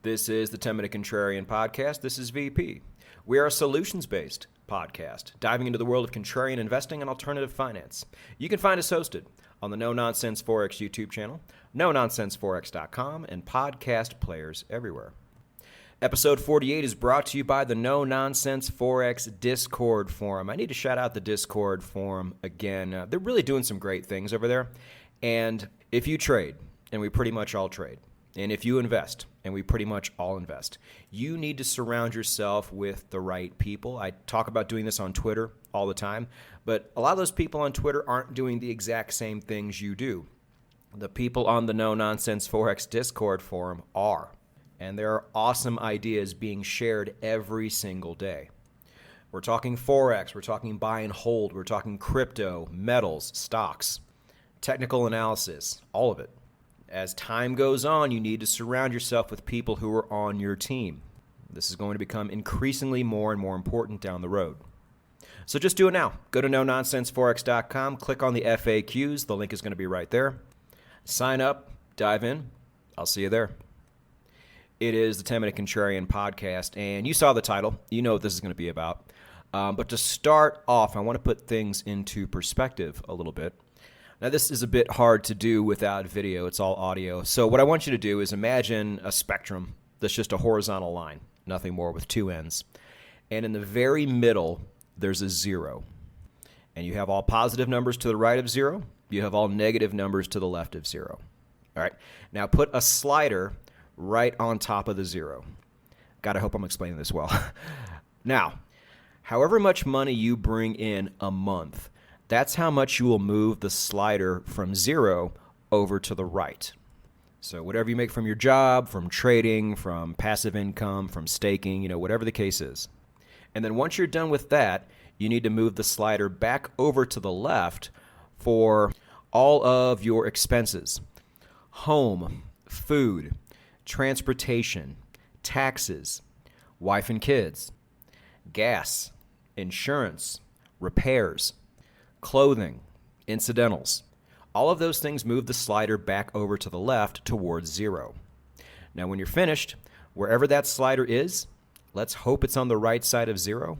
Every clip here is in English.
This is the 10-Minute Contrarian Podcast. This is VP. We are a solutions-based podcast, diving into the world of contrarian investing and alternative finance. You can find us hosted on the No Nonsense Forex YouTube channel, nononsenseforex.com, and podcast players everywhere. Episode 48 is brought to you by the No Nonsense Forex Discord forum. I need to shout out the Discord forum again. They're really doing some great things over there. And if you trade, and we pretty much all trade, and if you invest, and we pretty much all invest, you need to surround yourself with the right people. I talk about doing this on Twitter all the time, but a lot of those people on Twitter aren't doing the exact same things you do. The people on the No Nonsense Forex Discord forum are, and there are awesome ideas being shared every single day. We're talking Forex, we're talking buy and hold, we're talking crypto, metals, stocks, technical analysis, all of it. As time goes on, you need to surround yourself with people who are on your team. This is going to become increasingly more and more important down the road. So just do it now. Go to nononsenseforex.com, click on the FAQs. The link is going to be right there. Sign up, dive in. I'll see you there. It is the 10-Minute Contrarian Podcast, and you saw the title. You know what this is going to be about. But to start off, I want to put things into perspective a little bit. Now, this is a bit hard to do without video. It's all audio. So what I want you to do is imagine a spectrum that's just a horizontal line, nothing more, with two ends. And in the very middle, there's a zero. And you have all positive numbers to the right of zero. You have all negative numbers to the left of zero. All right. Now, put a slider right on top of the zero. God, I hope I'm explaining this well. Now, however much money you bring in a month, that's how much you will move the slider from zero over to the right. So whatever you make from your job, from trading, from passive income, from staking, whatever the case is. And then once you're done with that, you need to move the slider back over to the left for all of your expenses. Home, food, transportation, taxes, wife and kids, gas, insurance, repairs, clothing, incidentals. All of those things move the slider back over to the left towards zero. Now, when you're finished, wherever that slider is, let's hope it's on the right side of zero.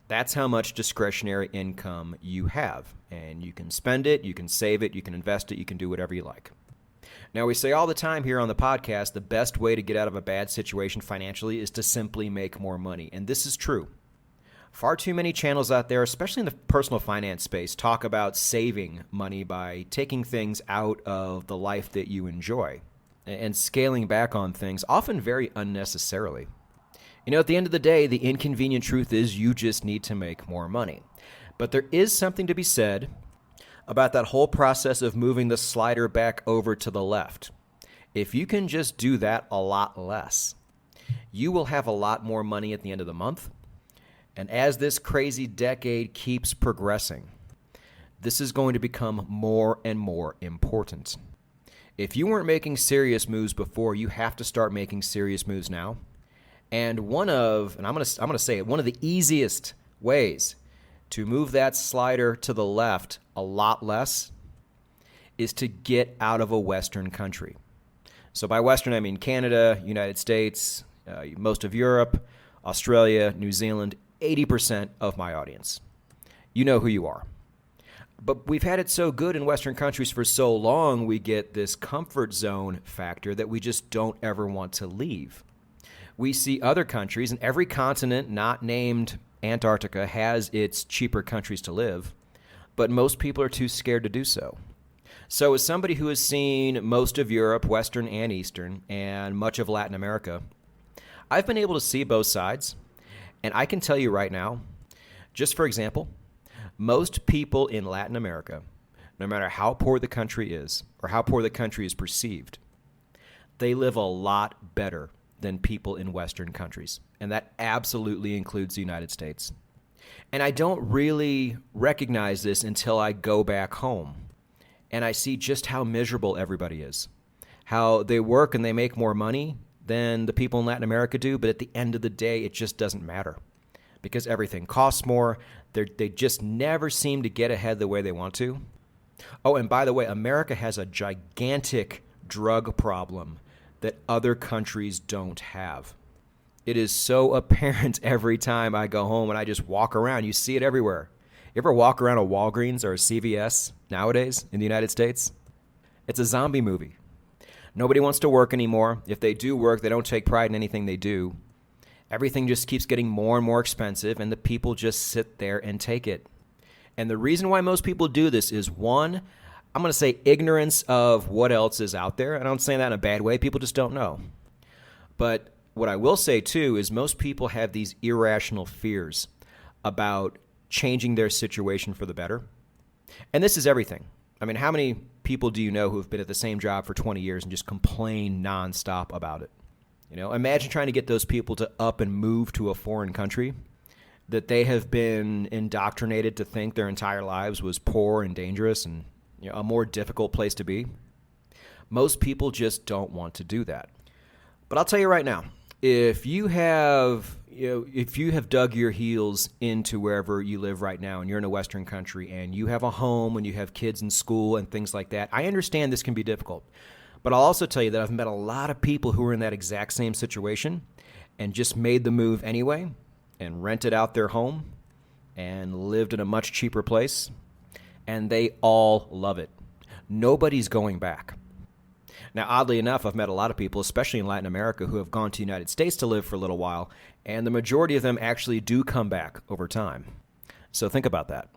That's how much discretionary income you have. And you can spend it, you can save it, you can invest it, you can do whatever you like. Now, we say all the time here on the podcast, the best way to get out of a bad situation financially is to simply make more money. And this is true. Far too many channels out there, especially in the personal finance space, talk about saving money by taking things out of the life that you enjoy and scaling back on things, often very unnecessarily. At the end of the day, the inconvenient truth is you just need to make more money. But there is something to be said about that whole process of moving the slider back over to the left. If you can just do that a lot less, you will have a lot more money at the end of the month. And as this crazy decade keeps progressing, this is going to become more and more important. If you weren't making serious moves before, you have to start making serious moves now. And I'm going to say it, one of the easiest ways to move that slider to the left a lot less is to get out of a Western country. So by Western, I mean Canada, United States, most of Europe, Australia, New Zealand, 80% of my audience. You know who you are. But we've had it so good in Western countries for so long, we get this comfort zone factor that we just don't ever want to leave. We see other countries, and every continent not named Antarctica has its cheaper countries to live, but most people are too scared to do so. So as somebody who has seen most of Europe, Western and Eastern, and much of Latin America, I've been able to see both sides. And I can tell you right now, just for example, most people in Latin America, no matter how poor the country is or how poor the country is perceived, they live a lot better than people in Western countries. And that absolutely includes the United States. And I don't really recognize this until I go back home and I see just how miserable everybody is, how they work and they make more money than the people in Latin America do, but at the end of the day, it just doesn't matter because everything costs more. They just never seem to get ahead the way they want to. Oh, and by the way, America has a gigantic drug problem that other countries don't have. It is so apparent every time I go home and I just walk around. You see it everywhere. You ever walk around a Walgreens or a CVS nowadays in the United States? It's a zombie movie. Nobody wants to work anymore. If they do work, they don't take pride in anything they do. Everything just keeps getting more and more expensive, and the people just sit there and take it. And the reason why most people do this is, one, I'm going to say ignorance of what else is out there. I don't say that in a bad way. People just don't know. But what I will say, too, is most people have these irrational fears about changing their situation for the better. And this is everything. I mean, how many people do you know who have been at the same job for 20 years and just complain nonstop about it? You know, imagine trying to get those people to up and move to a foreign country that they have been indoctrinated to think their entire lives was poor and dangerous and, you know, a more difficult place to be. Most people just don't want to do that. But I'll tell you right now, if you have dug your heels into wherever you live right now and you're in a Western country and you have a home and you have kids in school and things like that, I understand this can be difficult. But I'll also tell you that I've met a lot of people who are in that exact same situation and just made the move anyway and rented out their home and lived in a much cheaper place, and they all love it. Nobody's going back. Now, oddly enough, I've met a lot of people, especially in Latin America, who have gone to the United States to live for a little while, and the majority of them actually do come back over time. So think about that.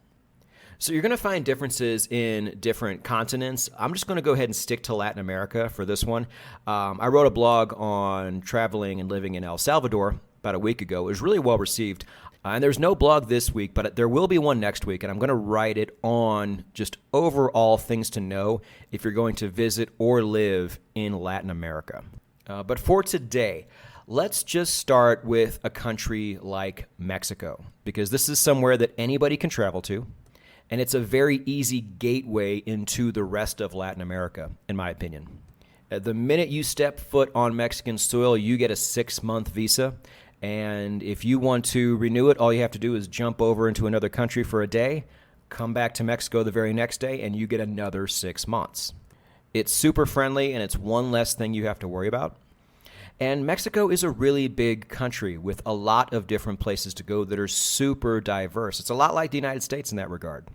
So you're going to find differences in different continents. I'm just going to go ahead and stick to Latin America for this one. I wrote a blog on traveling and living in El Salvador about a week ago. It was really well received. And there's no blog this week, but there will be one next week, and I'm going to write it on just overall things to know if you're going to visit or live in Latin America. But for today, let's just start with a country like Mexico, because this is somewhere that anybody can travel to, and it's a very easy gateway into the rest of Latin America, in my opinion. The minute you step foot on Mexican soil, you get a 6-month visa. And if you want to renew it, all you have to do is jump over into another country for a day, come back to Mexico the very next day, and you get another 6 months. It's super friendly, and it's one less thing you have to worry about. And Mexico is a really big country with a lot of different places to go that are super diverse. It's a lot like the United States in that regard,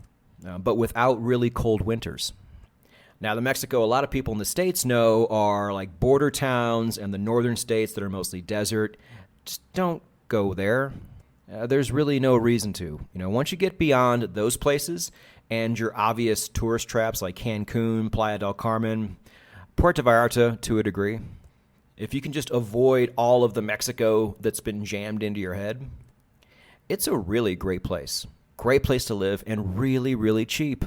but without really cold winters. Now, the Mexico a lot of people in the States know are like border towns and the northern states that are mostly desert. Just don't go there. There's really no reason to. You know, once you get beyond those places and your obvious tourist traps like Cancun, Playa del Carmen, Puerto Vallarta to a degree, if you can just avoid all of the Mexico that's been jammed into your head, it's a really great place. Great place to live and really, really cheap.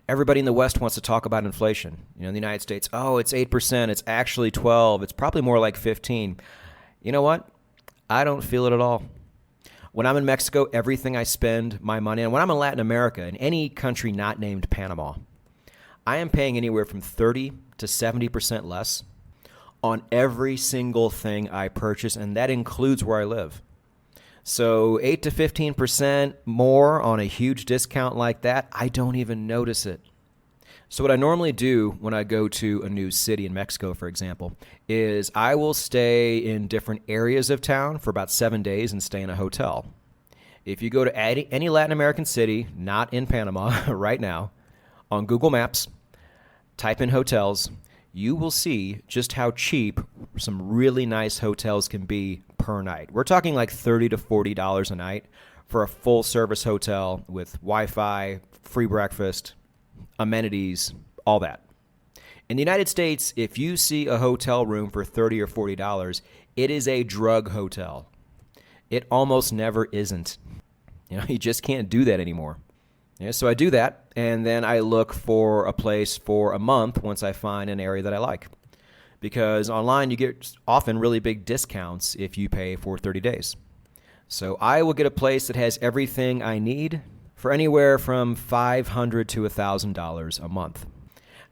Everybody in the West wants to talk about inflation. You know, in the United States, oh, it's 8%, it's actually 12, it's probably more like 15. You know what? I don't feel it at all. When I'm in Mexico, everything I spend my money on, when I'm in Latin America, in any country not named Panama, I am paying anywhere from 30 to 70% less on every single thing I purchase, and that includes where I live. So 8 to 15% more on a huge discount like that, I don't even notice it. So what I normally do when I go to a new city in Mexico, for example, is I will stay in different areas of town for about 7 days and stay in a hotel. If you go to any Latin American city, not in Panama right now, on Google Maps, type in hotels, you will see just how cheap some really nice hotels can be per night. We're talking like $30 to $40 a night for a full-service hotel with Wi-Fi, free breakfast, amenities, all that. In the United States, if you see a hotel room for $30 or $40, it is a drug hotel. It almost never isn't. You know, you just can't do that anymore. Yeah, so I do that, and then I look for a place for a month once I find an area that I like. Because online you get often really big discounts if you pay for 30 days. So I will get a place that has everything I need for anywhere from $500 to $1,000 a month.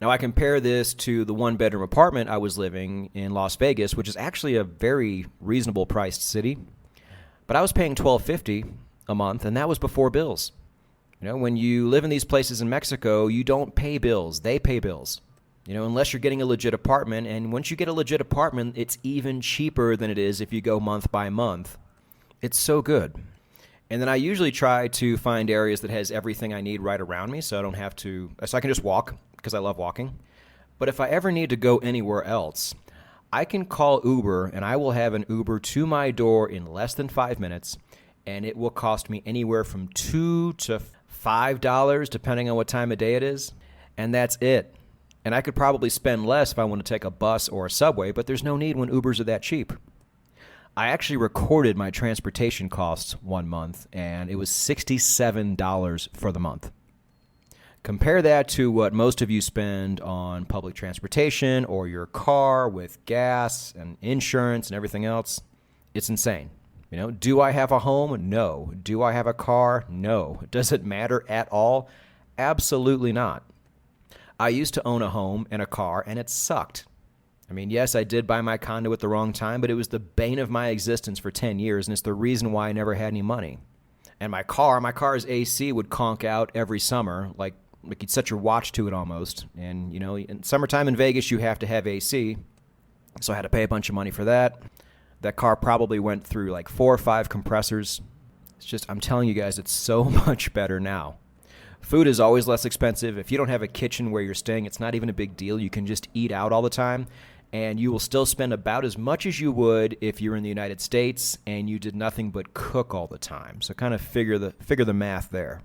Now I compare this to the one-bedroom apartment I was living in Las Vegas, which is actually a very reasonable priced city. But I was paying $1,250 a month, and that was before bills. You know, when you live in these places in Mexico, you don't pay bills. They pay bills. Unless you're getting a legit apartment. And once you get a legit apartment, it's even cheaper than it is if you go month by month. It's so good. And then I usually try to find areas that has everything I need right around me so I can just walk because I love walking. But if I ever need to go anywhere else, I can call Uber and I will have an Uber to my door in less than 5 minutes, and it will cost me anywhere from $2 to $5 depending on what time of day it is, and that's it. And I could probably spend less if I want to take a bus or a subway, but there's no need when Ubers are that cheap. I actually recorded my transportation costs one month, and it was $67 for the month. Compare that to what most of you spend on public transportation or your car with gas and insurance and everything else. It's insane. Do I have a home? No. Do I have a car? No. Does it matter at all? Absolutely not. I used to own a home and a car, and it sucked. Yes, I did buy my condo at the wrong time, but it was the bane of my existence for 10 years, and it's the reason why I never had any money. And my car's AC would conk out every summer, like you'd set your watch to it almost. And, in summertime in Vegas, you have to have AC, so I had to pay a bunch of money for that. That car probably went through like 4 or 5 compressors. I'm telling you guys, it's so much better now. Food is always less expensive. If you don't have a kitchen where you're staying, it's not even a big deal. You can just eat out all the time. And you will still spend about as much as you would if you're in the United States and you did nothing but cook all the time. So kind of figure the math there.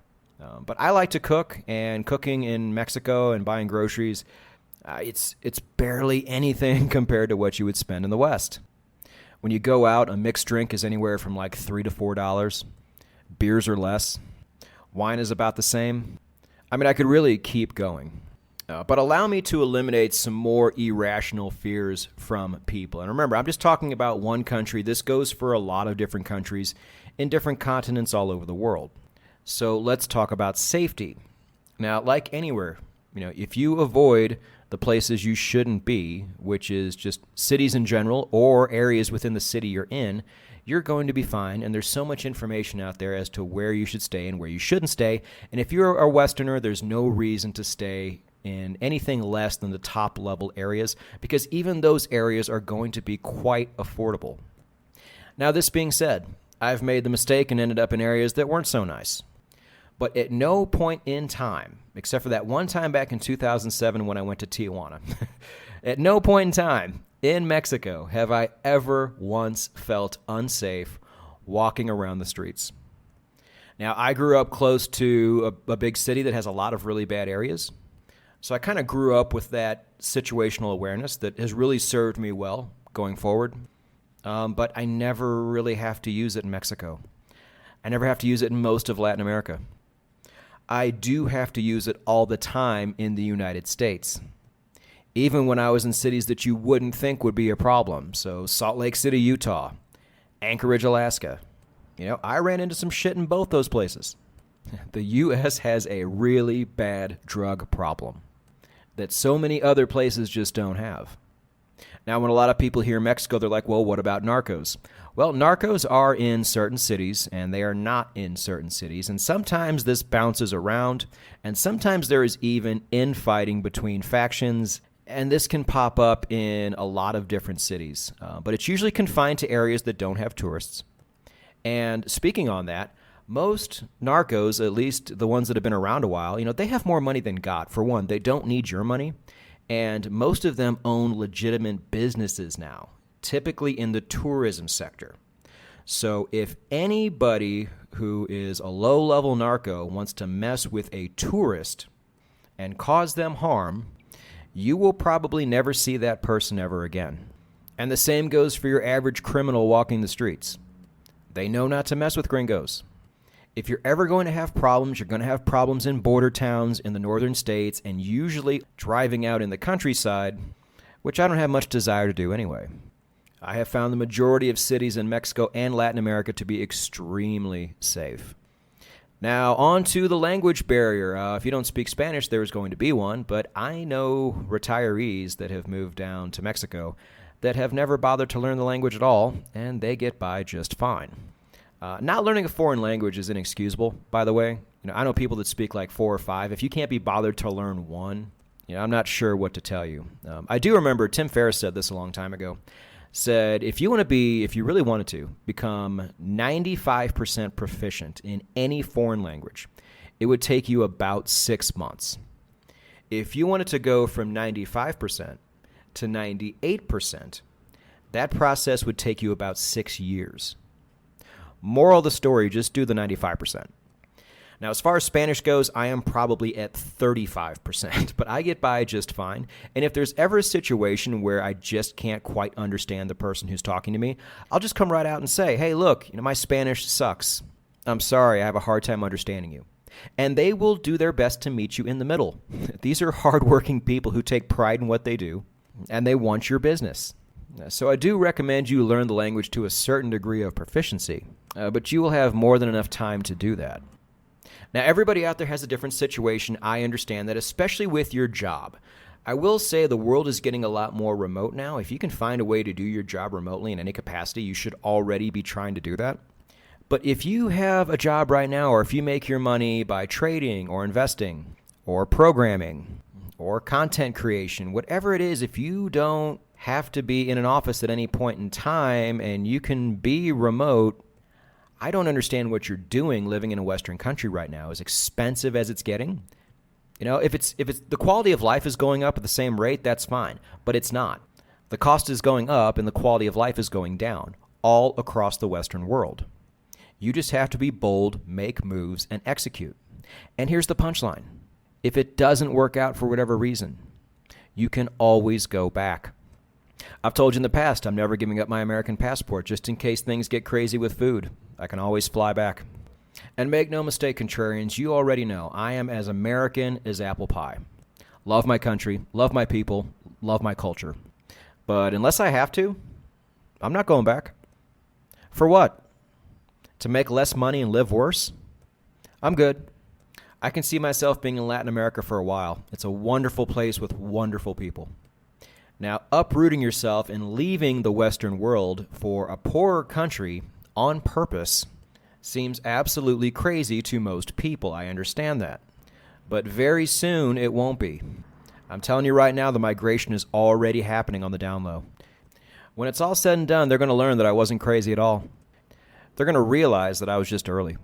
But I like to cook, and cooking in Mexico and buying groceries, it's barely anything compared to what you would spend in the West. When you go out, a mixed drink is anywhere from like $3 to $4. Beers are less. Wine is about the same. I could really keep going. But allow me to eliminate some more irrational fears from people. And remember, I'm just talking about one country. This goes for a lot of different countries in different continents all over the world. So let's talk about safety. Now, like anywhere, if you avoid the places you shouldn't be, which is just cities in general or areas within the city you're in, you're going to be fine. And there's so much information out there as to where you should stay and where you shouldn't stay. And if you're a Westerner, there's no reason to stay in anything less than the top level areas, because even those areas are going to be quite affordable. Now, this being said, I've made the mistake and ended up in areas that weren't so nice. But at no point in time, except for that one time back in 2007 when I went to Tijuana, at no point in time in Mexico have I ever once felt unsafe walking around the streets. Now, I grew up close to a big city that has a lot of really bad areas. So I kind of grew up with that situational awareness that has really served me well going forward. But I never really have to use it in Mexico. I never have to use it in most of Latin America. I do have to use it all the time in the United States, even when I was in cities that you wouldn't think would be a problem. So Salt Lake City, Utah, Anchorage, Alaska. I ran into some shit in both those places. The U.S. has a really bad drug problem that so many other places just don't have. Now, when a lot of people hear Mexico, they're like, well, what about narcos? Well, narcos are in certain cities, and they are not in certain cities. And sometimes this bounces around, and sometimes there is even infighting between factions, and this can pop up in a lot of different cities. But it's usually confined to areas that don't have tourists. And speaking on that, most narcos, at least the ones that have been around a while, they have more money than God. For one, they don't need your money. And most of them own legitimate businesses now, typically in the tourism sector. So if anybody who is a low-level narco wants to mess with a tourist and cause them harm, you will probably never see that person ever again. And the same goes for your average criminal walking the streets. They know not to mess with gringos. If you're ever going to have problems, you're going to have problems in border towns in the northern states and usually driving out in the countryside, which I don't have much desire to do anyway. I have found the majority of cities in Mexico and Latin America to be extremely safe. Now, on to the language barrier. If you don't speak Spanish, there is going to be one, but I know retirees that have moved down to Mexico that have never bothered to learn the language at all, and they get by just fine. Not learning a foreign language is inexcusable, by the way. I know people that speak like 4 or 5. If you can't be bothered to learn one, I'm not sure what to tell you. I do remember Tim Ferriss said this a long time ago. Said, if you really wanted to become 95% proficient in any foreign language, it would take you about 6 months. If you wanted to go from 95% to 98%, that process would take you about 6 years. Moral of the story, just do the 95%. Now, as far as Spanish goes, I am probably at 35%, but I get by just fine. And if there's ever a situation where I just can't quite understand the person who's talking to me, I'll just come right out and say, hey, look, my Spanish sucks. I'm sorry, I have a hard time understanding you. And they will do their best to meet you in the middle. These are hardworking people who take pride in what they do, and they want your business. So I do recommend you learn the language to a certain degree of proficiency, but you will have more than enough time to do that. Now, everybody out there has a different situation. I understand that, especially with your job. I will say the world is getting a lot more remote now. If you can find a way to do your job remotely in any capacity, you should already be trying to do that. But if you have a job right now, or if you make your money by trading or investing or programming or content creation, whatever it is, if you don't have to be in an office at any point in time and you can be remote, I don't understand what you're doing living in a Western country right now, as expensive as it's getting. If it's the quality of life is going up at the same rate, that's fine, but it's not. The cost is going up and the quality of life is going down all across the Western world. You just have to be bold, make moves, and execute. And here's the punchline. If it doesn't work out for whatever reason, you can always go back. I've told you in the past, I'm never giving up my American passport just in case things get crazy with food. I can always fly back. And make no mistake, contrarians, you already know I am as American as apple pie. Love my country, love my people, love my culture. But unless I have to, I'm not going back. For what? To make less money and live worse? I'm good. I can see myself being in Latin America for a while. It's a wonderful place with wonderful people. Now, uprooting yourself and leaving the Western world for a poorer country on purpose seems absolutely crazy to most people. I understand that. But very soon, it won't be. I'm telling you right now, the migration is already happening on the down low. When it's all said and done, they're going to learn that I wasn't crazy at all. They're going to realize that I was just early.